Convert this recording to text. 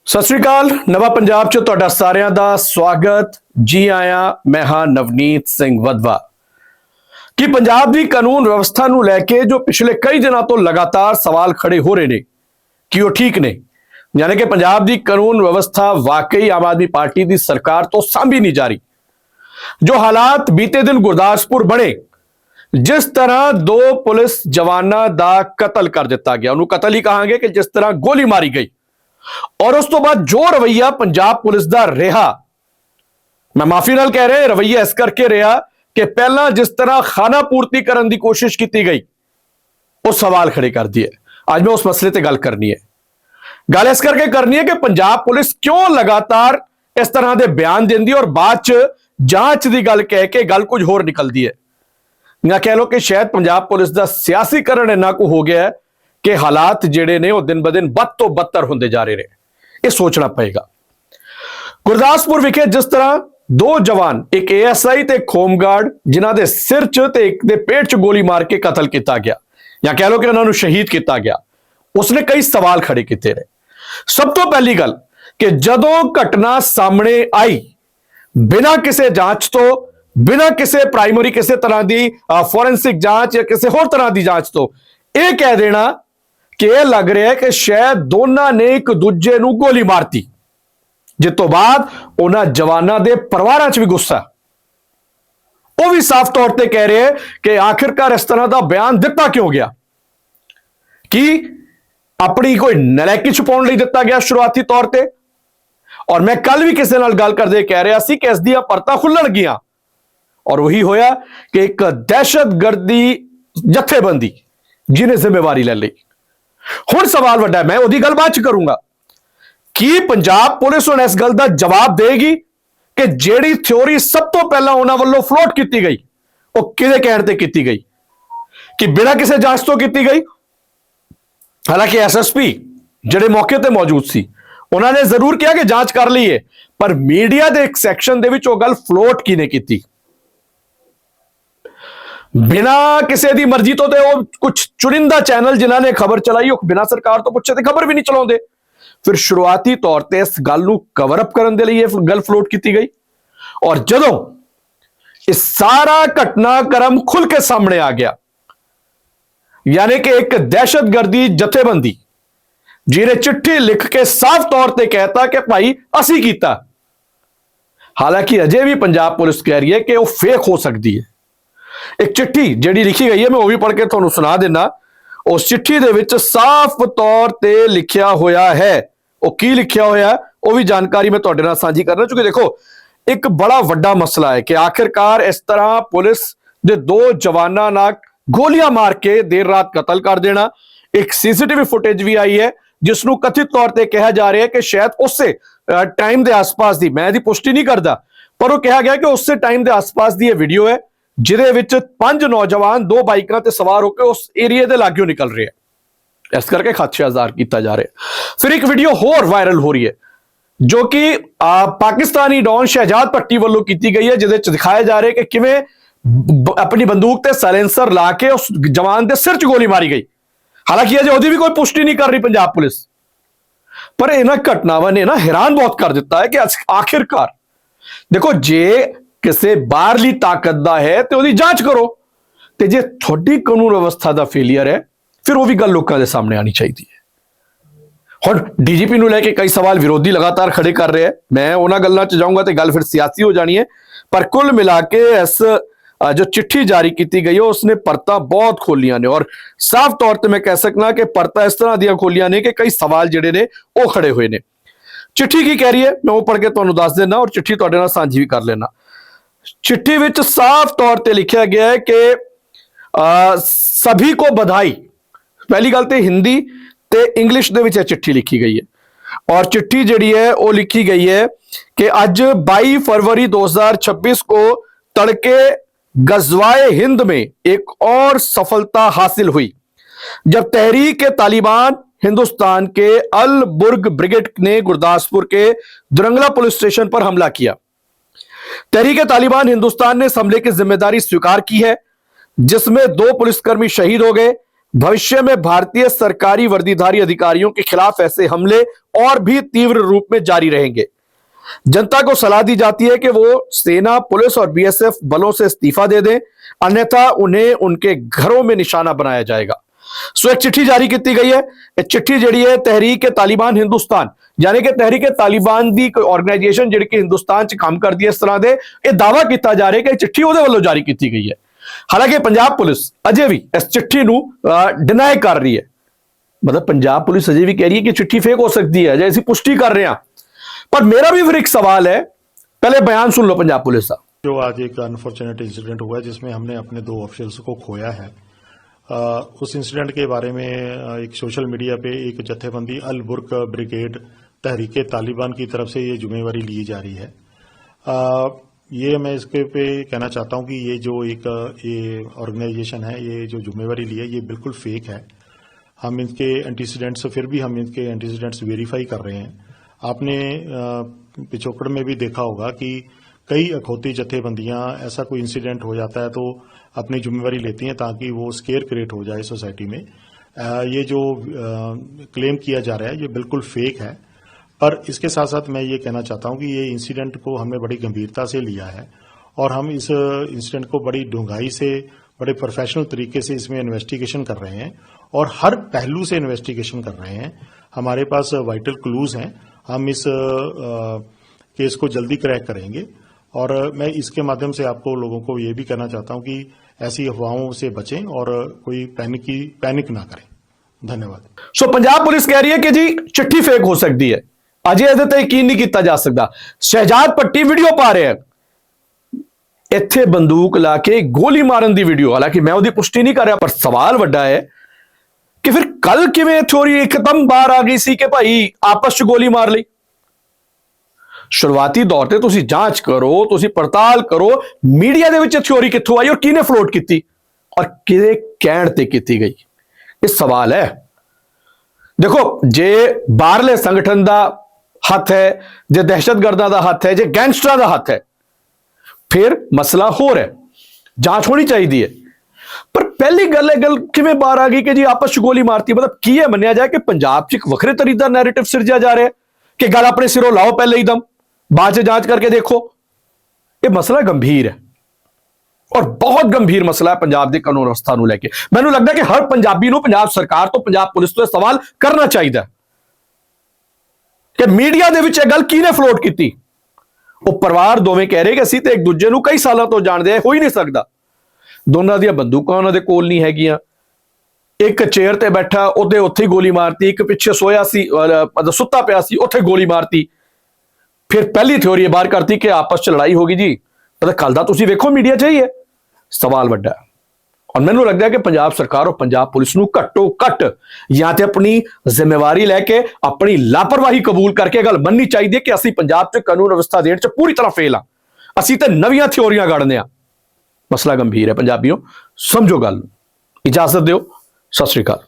ਸਤਿ ਸ੍ਰੀ ਅਕਾਲ। ਨਵਾਂ ਪੰਜਾਬ 'ਚ ਤੁਹਾਡਾ ਸਾਰਿਆਂ ਦਾ ਸਵਾਗਤ। ਜੀ ਆਇਆਂ। ਮੈਂ ਹਾਂ ਨਵਨੀਤ ਸਿੰਘ ਵਧਵਾ। ਕਿ ਪੰਜਾਬ ਦੀ ਕਾਨੂੰਨ ਵਿਵਸਥਾ ਨੂੰ ਲੈ ਕੇ ਜੋ ਪਿਛਲੇ ਕਈ ਦਿਨਾਂ ਤੋਂ ਲਗਾਤਾਰ ਸਵਾਲ ਖੜੇ ਹੋ ਰਹੇ ਨੇ ਕਿ ਉਹ ਠੀਕ ਨੇ, ਯਾਨੀ ਕਿ ਪੰਜਾਬ ਦੀ ਕਾਨੂੰਨ ਵਿਵਸਥਾ ਵਾਕਈ ਆਮ ਆਦਮੀ ਪਾਰਟੀ ਦੀ ਸਰਕਾਰ ਤੋਂ ਸਾਂਭੀ ਨਹੀਂ ਜਾ ਰਹੀ। ਜੋ ਹਾਲਾਤ ਬੀਤੇ ਦਿਨ ਗੁਰਦਾਸਪੁਰ ਬਣੇ, ਜਿਸ ਤਰ੍ਹਾਂ ਦੋ ਪੁਲਿਸ ਜਵਾਨਾਂ ਦਾ ਕਤਲ ਕਰ ਦਿੱਤਾ ਗਿਆ, ਉਹਨੂੰ ਕਤਲ ਹੀ ਕਹਾਂਗੇ ਕਿ ਜਿਸ ਤਰ੍ਹਾਂ ਗੋਲੀ ਮਾਰੀ ਗਈ, ਔਰ ਉਸ ਤੋਂ ਬਾਅਦ ਜੋ ਰਵਈਆ ਪੰਜਾਬ ਪੁਲਿਸ ਦਾ ਰਿਹਾ, ਮੈਂ ਮਾਫੀ ਨਾਲ ਕਹਿ ਰਿਹਾ ਰਵਈਆ ਇਸ ਕਰਕੇ ਰਿਹਾ ਕਿ ਪਹਿਲਾਂ ਜਿਸ ਤਰ੍ਹਾਂ ਖਾਨਾ ਪੂਰਤੀ ਕਰਨ ਦੀ ਕੋਸ਼ਿਸ਼ ਕੀਤੀ ਗਈ, ਉਹ ਸਵਾਲ ਖੜੇ ਕਰਦੀ ਹੈ। ਅੱਜ ਮੈਂ ਉਸ ਮਸਲੇ ਤੇ ਗੱਲ ਕਰਨੀ ਹੈ। ਗੱਲ ਇਸ ਕਰਕੇ ਕਰਨੀ ਹੈ ਕਿ ਪੰਜਾਬ ਪੁਲਿਸ ਕਿਉਂ ਲਗਾਤਾਰ ਇਸ ਤਰ੍ਹਾਂ ਦੇ ਬਿਆਨ ਦਿੰਦੀ ਔਰ ਬਾਅਦ ਚ ਜਾਂਚ ਦੀ ਗੱਲ ਕਹਿ ਕੇ ਗੱਲ ਕੁਝ ਹੋਰ ਨਿਕਲਦੀ ਹੈ। ਜਾਂ ਕਹਿ ਲਓ ਕਿ ਸ਼ਾਇਦ ਪੰਜਾਬ ਪੁਲਿਸ ਦਾ ਸਿਆਸੀਕਰਨ ਇੰਨਾ ਕੁ ਹੋ ਗਿਆ ਹੈ ਕਿ ਹਾਲਾਤ ਜਿਹੜੇ ਨੇ ਉਹ ਦਿਨ ਬ ਦਿਨ ਬਦ ਤੋਂ ਬਦਤਰ ਹੁੰਦੇ ਜਾ ਰਹੇ ਨੇ। ਇਹ ਸੋਚਣਾ ਪਏਗਾ। ਗੁਰਦਾਸਪੁਰ ਵਿਖੇ ਜਿਸ ਤਰ੍ਹਾਂ ਦੋ ਜਵਾਨ, ਇੱਕ ASI ਤੇ ਇੱਕ ਹੋਮਗਾਰਡ, ਜਿਨ੍ਹਾਂ ਦੇ ਸਿਰ 'ਚ ਤੇ ਇੱਕ ਦੇ ਪੇਟ 'ਚ ਗੋਲੀ ਮਾਰ ਕੇ ਕਤਲ ਕੀਤਾ ਗਿਆ, ਜਾਂ ਕਹਿ ਲਓ ਕਿ ਉਹਨਾਂ ਨੂੰ ਸ਼ਹੀਦ ਕੀਤਾ ਗਿਆ, ਉਸਨੇ ਕਈ ਸਵਾਲ ਖੜੇ ਕੀਤੇ ਨੇ। ਸਭ ਤੋਂ ਪਹਿਲੀ ਗੱਲ ਕਿ ਜਦੋਂ ਘਟਨਾ ਸਾਹਮਣੇ ਆਈ, ਬਿਨਾਂ ਕਿਸੇ ਜਾਂਚ ਤੋਂ, ਬਿਨਾਂ ਕਿਸੇ ਪ੍ਰਾਇਮਰੀ ਕਿਸੇ ਤਰ੍ਹਾਂ ਦੀ ਫੋਰੈਂਸਿਕ ਜਾਂਚ ਜਾਂ ਕਿਸੇ ਹੋਰ ਤਰ੍ਹਾਂ ਦੀ ਜਾਂਚ ਤੋਂ ਇਹ ਕਹਿ ਦੇਣਾ ਕਿ ਇਹ ਲੱਗ ਰਿਹਾ ਹੈ ਕਿ ਸ਼ਾਇਦ ਦੋਨਾਂ ਨੇ ਇੱਕ ਦੂਜੇ ਨੂੰ ਗੋਲੀ ਮਾਰਤੀ, ਜਿਸ ਤੋਂ ਬਾਅਦ ਉਹਨਾਂ ਜਵਾਨਾਂ ਦੇ ਪਰਿਵਾਰਾਂ 'ਚ ਵੀ ਗੁੱਸਾ। ਉਹ ਵੀ ਸਾਫ਼ ਤੌਰ ਤੇ ਕਹਿ ਰਹੇ ਕਿ ਆਖਿਰਕਾਰ ਇਸ ਤਰ੍ਹਾਂ ਦਾ ਬਿਆਨ ਦਿੱਤਾ ਕਿਉਂ ਗਿਆ, ਕਿ ਆਪਣੀ ਕੋਈ ਨਲਾਇਕੀ ਛੁਪਾਉਣ ਲਈ ਦਿੱਤਾ ਗਿਆ ਸ਼ੁਰੂਆਤੀ ਤੌਰ ਤੇ। ਔਰ ਮੈਂ ਕੱਲ ਵੀ ਕਿਸੇ ਨਾਲ ਗੱਲ ਕਰਦੇ ਕਹਿ ਰਿਹਾ ਸੀ ਕਿ ਇਸ ਦੀਆਂ ਪਰਤਾਂ ਖੁੱਲਣਗੀਆਂ, ਔਰ ਉਹੀ ਹੋਇਆ ਕਿ ਇੱਕ ਦਹਿਸ਼ਤਗਰਦੀ ਜਥੇਬੰਦੀ ਜਿਹਨੇ ਜ਼ਿੰਮੇਵਾਰੀ ਲੈ ਲਈ। ਹੁਣ ਸਵਾਲ ਵੱਡਾ, ਮੈਂ ਉਹਦੀ ਗੱਲ ਬਾਅਦ ਚ ਕਰੂੰਗਾ, ਕੀ ਪੰਜਾਬ ਪੁਲਿਸ ਹੁਣ ਇਸ ਗੱਲ ਦਾ ਜਵਾਬ ਦੇਗੀ ਕਿ ਜਿਹੜੀ ਥਿਉਰੀ ਸਭ ਤੋਂ ਪਹਿਲਾਂ ਉਹਨਾਂ ਵੱਲੋਂ ਫਲੋਟ ਕੀਤੀ ਗਈ, ਉਹ ਕਿਹਦੇ ਕਹਿਣ ਤੇ ਕੀਤੀ ਗਈ, ਕਿ ਬਿਨਾਂ ਕਿਸੇ ਜਾਂਚ ਤੋਂ ਕੀਤੀ ਗਈ। ਹਾਲਾਂਕਿ SSP ਜਿਹੜੇ ਮੌਕੇ ਤੇ ਮੌਜੂਦ ਸੀ, ਉਹਨਾਂ ਨੇ ਜ਼ਰੂਰ ਕਿਹਾ ਕਿ ਜਾਂਚ ਕਰ ਲਈਏ, ਪਰ ਮੀਡੀਆ ਦੇ ਇੱਕ ਸੈਕਸ਼ਨ ਦੇ ਵਿੱਚ ਉਹ ਗੱਲ ਫਲੋਟ ਕਿਹਨੇ ਕੀਤੀ? ਬਿਨਾਂ ਕਿਸੇ ਦੀ ਮਰਜ਼ੀ ਤੋਂ ਤੇ ਉਹ ਕੁਝ ਚੁਰਿੰਦਾ ਚੈਨਲ ਜਿਨ੍ਹਾਂ ਨੇ ਖਬਰ ਚਲਾਈ, ਉਹ ਬਿਨਾਂ ਸਰਕਾਰ ਤੋਂ ਪੁੱਛੇ ਤੇ ਖਬਰ ਵੀ ਨਹੀਂ ਚਲਾਉਂਦੇ। ਫਿਰ ਸ਼ੁਰੂਆਤੀ ਤੌਰ ਤੇ ਇਸ ਗੱਲ ਨੂੰ ਕਵਰ ਅਪ ਕਰਨ ਦੇ ਲਈ ਇਹ ਗੱਲ ਫਲੋਟ ਕੀਤੀ ਗਈ, ਔਰ ਜਦੋਂ ਇਹ ਸਾਰਾ ਘਟਨਾਕ੍ਰਮ ਖੁੱਲ ਕੇ ਸਾਹਮਣੇ ਆ ਗਿਆ, ਯਾਨੀ ਕਿ ਇੱਕ ਦਹਿਸ਼ਤਗਰਦੀ ਜਥੇਬੰਦੀ ਜਿਹਨੇ ਚਿੱਠੀ ਲਿਖ ਕੇ ਸਾਫ਼ ਤੌਰ ਤੇ ਕਹਿਤਾ ਕਿ ਭਾਈ ਅਸੀਂ ਕੀਤਾ। ਹਾਲਾਂਕਿ ਅਜੇ ਵੀ ਪੰਜਾਬ ਪੁਲਿਸ ਕਹਿ ਰਹੀ ਹੈ ਕਿ ਉਹ ਫੇਕ ਹੋ ਸਕਦੀ ਹੈ। ਇੱਕ ਚਿੱਠੀ ਜਿਹੜੀ ਲਿਖੀ ਗਈ ਹੈ, ਮੈਂ ਉਹ ਵੀ ਪੜ੍ਹ ਕੇ ਤੁਹਾਨੂੰ ਸੁਣਾ ਦੇਣਾ। ਉਸ ਚਿੱਠੀ ਦੇ ਵਿੱਚ ਸਾਫ਼ ਤੌਰ ਤੇ ਲਿਖਿਆ ਹੋਇਆ ਹੈ, ਉਹ ਕੀ ਲਿਖਿਆ ਹੋਇਆ ਉਹ ਵੀ ਜਾਣਕਾਰੀ ਮੈਂ ਤੁਹਾਡੇ ਨਾਲ ਸਾਂਝੀ ਕਰਨਾ। ਕਿਉਂਕਿ ਦੇਖੋ, ਇੱਕ ਬੜਾ ਵੱਡਾ ਮਸਲਾ ਹੈ ਕਿ ਆਖਿਰਕਾਰ ਇਸ ਤਰ੍ਹਾਂ ਪੁਲਿਸ ਦੇ ਦੋ ਜਵਾਨਾਂ ਨਾਲ ਗੋਲੀਆਂ ਮਾਰ ਕੇ ਦੇਰ ਰਾਤ ਕਤਲ ਕਰ ਦੇਣਾ। ਇੱਕ CCTV ਫੁਟੇਜ ਵੀ ਆਈ ਹੈ ਜਿਸ ਨੂੰ ਕਥਿਤ ਤੌਰ ਤੇ ਕਿਹਾ ਜਾ ਰਿਹਾ ਹੈ ਕਿ ਸ਼ਾਇਦ ਉਸੇ ਟਾਈਮ ਦੇ ਆਸ-ਪਾਸ ਦੀ, ਮੈਂ ਇਹਦੀ ਪੁਸ਼ਟੀ ਨਹੀਂ ਕਰਦਾ, ਪਰ ਉਹ ਕਿਹਾ ਗਿਆ ਕਿ ਉਸੇ ਟਾਈਮ ਦੇ ਆਸ-ਪਾਸ ਦੀ ਇਹ ਵੀਡੀਓ ਹੈ ਜਿਹਦੇ ਵਿੱਚ 5 ਨੌਜਵਾਨ ਦੋ ਬਾਈਕਾਂ ਤੇ ਸਵਾਰ ਹੋ ਕੇ ਉਸ ਏਰੀਏ ਦੇ ਲਾਗਿਓਂ ਨਿਕਲ ਰਹੇ ਹੈ। ਇਸ ਕਰਕੇ ਖਦਸ਼ਾ ਜ਼ਾਹਰ ਕੀਤਾ ਜਾ ਰਿਹਾ। ਫਿਰ ਇੱਕ ਵੀਡੀਓ ਹੋਰ ਵਾਇਰਲ ਹੋ ਰਹੀ ਹੈ ਜੋ ਕਿ ਪਾਕਿਸਤਾਨੀ ਡੌਨ ਸ਼ਹਿਜਾਦ ਭੱਟੀ ਵੱਲੋਂ ਕੀਤੀ ਗਈ ਹੈ, ਜਿਹਦੇ ਚ ਦਿਖਾਇਆ ਜਾ ਰਿਹਾ ਕਿ ਕਿਵੇਂ ਆਪਣੀ ਬੰਦੂਕ ਤੇ ਸਾਇਲੈਂਸਰ ਲਾ ਕੇ ਉਸ ਜਵਾਨ ਦੇ ਸਿਰ 'ਚ ਗੋਲੀ ਮਾਰੀ ਗਈ। ਹਾਲਾਂਕਿ ਅਜੇ ਉਹਦੀ ਵੀ ਕੋਈ ਪੁਸ਼ਟੀ ਨਹੀਂ ਕਰ ਰਹੀ ਪੰਜਾਬ ਪੁਲਿਸ, ਪਰ ਇਹਨਾਂ ਘਟਨਾਵਾਂ ਨੇ ਨਾ ਹੈਰਾਨ ਬਹੁਤ ਕਰ ਦਿੱਤਾ ਹੈ ਕਿ ਆਖਿਰਕਾਰ ਦੇਖੋ, ਜੇ ਕਿਸੇ ਬਾਹਰਲੀ ਤਾਕਤ ਦਾ ਹੈ ਤੇ ਉਹਦੀ ਜਾਂਚ ਕਰੋ, ਤੇ ਜੇ ਤੁਹਾਡੀ ਕਾਨੂੰਨ ਵਿਵਸਥਾ ਦਾ ਫੇਲੀਅਰ ਹੈ, ਫਿਰ ਉਹ ਵੀ ਗੱਲ ਲੋਕਾਂ ਦੇ ਸਾਹਮਣੇ ਆਣੀ ਚਾਹੀਦੀ ਹੈ। ਹੁਣ DGP ਨੂੰ ਲੈ ਕੇ ਕਈ ਸਵਾਲ ਵਿਰੋਧੀ ਲਗਾਤਾਰ ਖੜੇ ਕਰ ਰਹੇ ਹੈ, ਮੈਂ ਉਹਨਾਂ ਗੱਲਾਂ 'ਚ ਜਾਊਂਗਾ ਤੇ ਗੱਲ ਫਿਰ ਸਿਆਸੀ ਹੋ ਜਾਣੀ ਹੈ। ਪਰ ਕੁੱਲ ਮਿਲਾ ਕੇ ਇਸ ਜੋ ਚਿੱਠੀ ਜਾਰੀ ਕੀਤੀ ਗਈ ਹੈ, ਉਸਨੇ ਪਰਤਾਂ ਬਹੁਤ ਖੋਲੀਆਂ ਨੇ, ਔਰ ਸਾਫ਼ ਤੌਰ ਤੇ ਮੈਂ ਕਹਿ ਸਕਦਾ ਕਿ ਪਰਤਾਂ ਇਸ ਤਰ੍ਹਾਂ ਦੀਆਂ ਖੋਲੀਆਂ ਨੇ ਕਿ ਕਈ ਸਵਾਲ ਜਿਹੜੇ ਨੇ ਉਹ ਖੜੇ ਹੋਏ ਨੇ। ਚਿੱਠੀ ਕੀ ਕਹਿ ਰਹੀ ਹੈ ਮੈਂ ਉਹ ਪੜ੍ਹ ਕੇ ਤੁਹਾਨੂੰ ਦੱਸ ਦੇਣਾ, ਔਰ ਚਿੱਠੀ ਤੁਹਾਡੇ ਨਾਲ ਸਾਂਝੀ ਵੀ ਕਰ ਲੈਣਾ। चिट्ठी विच साफ तौर पे लिखा गया है कि सभी को बधाई। पहली गल तो हिंदी ते इंग्लिश दे विच चिट्ठी लिखी गई है, और चिट्ठी जिहड़ी है वो लिखी गई है कि अज 22 फरवरी 2026 को तड़के गज़वाए हिंद में एक और सफलता हासिल हुई जब तहरीक तालिबान हिंदुस्तान के अल बुर्ग ब्रिगेड ने गुरदासपुर के दुरंगला पुलिस स्टेशन पर हमला किया। तहरीक तालिबान हिंदुस्तान ने इस हमले की जिम्मेदारी स्वीकार की है, जिसमें 2 पुलिसकर्मी शहीद हो गए, भविष्य में भारतीय सरकारी वर्दीधारी अधिकारियों के खिलाफ ऐसे हमले और भी तीव्र रूप में जारी रहेंगे। जनता को सलाह दी जाती है कि वो सेना, पुलिस और बीएसएफ बलों से इस्तीफा दे दें, अन्यथा उन्हें उनके घरों में निशाना बनाया जाएगा। सो एक चिट्ठी जारी की गई है। एक चिट्ठी जी है तहरीक तालिबान हिंदुस्तान, यानी कि तहरीक तालिबान दी कोई ऑर्गेनाइजेशन जी हिंदुस्तान च काम करती है, इस तरह के यह दावा किया जा रहा है कि चिट्ठी ਉਹਦੇ ਵੱਲੋਂ जारी की गई है। हालांकि पंजाब पुलिस अजे भी इस चिट्ठी ਨੂੰ डिनाई कर रही है। मतलब पंजाब पुलिस अजे भी कह रही है कि चिट्ठी फेक हो सकती है, अजे ਅਸੀਂ पुष्टि कर रहे हैं। पर मेरा भी फिर एक सवाल है, पहले बयान सुन लो पंजाब पुलिस का। जो आज एक अनफॉर्चुनेट इंसिडेंट हुआ है जिसमें हमने अपने 2 ऑफिसर्स को खोया है, उस इंसिडेंट के बारे में एक सोशल मीडिया पे एक जत्थेबंदी अल बुर्क ब्रिगेड तहरीक तालिबान की तरफ से ये जिम्मेवारी ली जा रही है। ये मैं इसके पे कहना चाहता हूँ कि ये जो एक ये ऑर्गेनाइजेशन है, ये जो जिम्मेवारी ली है, ये बिल्कुल फेक है। हम इनके एंटीसीडेंट्स फिर भी हम इनके एंटीसीडेंट्स वेरीफाई कर रहे हैं। आपने पिछोकड़ में भी देखा होगा कि कई अखौती जत्थेबंदियां ऐसा कोई इंसिडेंट हो जाता है तो अपनी जिम्मेवारी लेती हैं ताकि वो स्केयर क्रिएट हो जाए सोसाइटी में। ये जो क्लेम किया जा रहा है ये बिल्कुल फेक है। पर इसके साथ साथ मैं ये कहना चाहता हूं कि ये इंसिडेंट को हमने बड़ी गंभीरता से लिया है और हम इस इंसिडेंट को बड़ी ढूंढाई से, बड़े प्रोफेशनल तरीके से इसमें इन्वेस्टिगेशन कर रहे हैं और हर पहलू से इन्वेस्टिगेशन कर रहे हैं। हमारे पास वाइटल क्लूज हैं, हम इस केस को जल्दी क्रैक करेंगे। और मैं इसके माध्यम से आपको लोगों को ये भी कहना चाहता हूं कि ऐसी अफवाहों से बचें और कोई पैनिक ना करें। धन्यवाद। सो पंजाब पुलिस कह रही है कि जी चिट्ठी फेक हो सकती है, अजे ਇਹਦੇ ਤੇ ਯਕੀਨ नहीं किया जा सकता। शहजाद भट्टी वीडियो पा रहे हैं, ਇੱਥੇ बंदूक ला के गोली मारन की वीडियो। हालांकि मैं उसकी पुष्टि नहीं कर रहा, पर सवाल वड्डा है कि फिर कल किवें थ्योरी एकदम बाहर आ गई सी कि भाई आपस च गोली मार ली। शुरुआती दौर ते तुसी जांच करो, तुसी पड़ताल करो, मीडिया दे विच थ्योरी कित्थों आई और किने फ्लोट की और किहदे कहण ते कीती गई, ये सवाल है। देखो, जे बाहरले संगठन का हथ है, जे दहशतगर्दां दा हथ है, जे गैंगस्टरां दा हथ है, फिर मसला होर है, जांच होनी चाहिए है। पर पहली गल किवें बाहर आ गई कि जी आपस च गोली मारती। मतलब की है मन्निया जाए कि पंजाब च एक वखरे तरीके दा नैरेटिव सिरजा जा रहा है कि गल अपने सिरों लाओ पहले ही दम, बाद च जांच करके देखो। ये मसला गंभीर है और बहुत गंभीर मसला है पंजाब की कानून व्यवस्था को लेके। मैनूं लगता है कि हर पंजाबी नूं पंजाब सरकार तो, पंजाब पुलिस तो सवाल करना चाहिए कि मीडिया दे विच गल किहने फ्लोट की। वो परिवार दोवें कह रहे कि असीं ते एक दूजे नूं कई सालों तो जानते हैं, हो ही नहीं सकता। दोनों दी बंदूकां उन्हां दे कोल नहीं हैगियां, एक चेयर ते बैठा उहदे उत्थे ही गोली मारती, एक पिछे सोया सी सुत्ता पिया सी उत्थे गोली मारती। फिर पहली थ्योरी बाहर करती कि आपस च लड़ाई होगी जी। पता कल दा तुसीं वेखो मीडिया चाहिए, सवाल वड्डा है। और मैनूं लगता है कि पंजाब सरकार और पंजाब पुलिस नूं घट्टो घट या तो अपनी जिम्मेवारी लैके अपनी लापरवाही कबूल करके गल मननी चाहिए कि असीं पंजाब च कानून व्यवस्था देण च पूरी तरह फेल हाँ, असीं ते नवीं थ्योरियां गढ़ने आ। मसला गंभीर है पंजाबियों, समझो गल। इजाजत दिओ, सत श्री अकाल।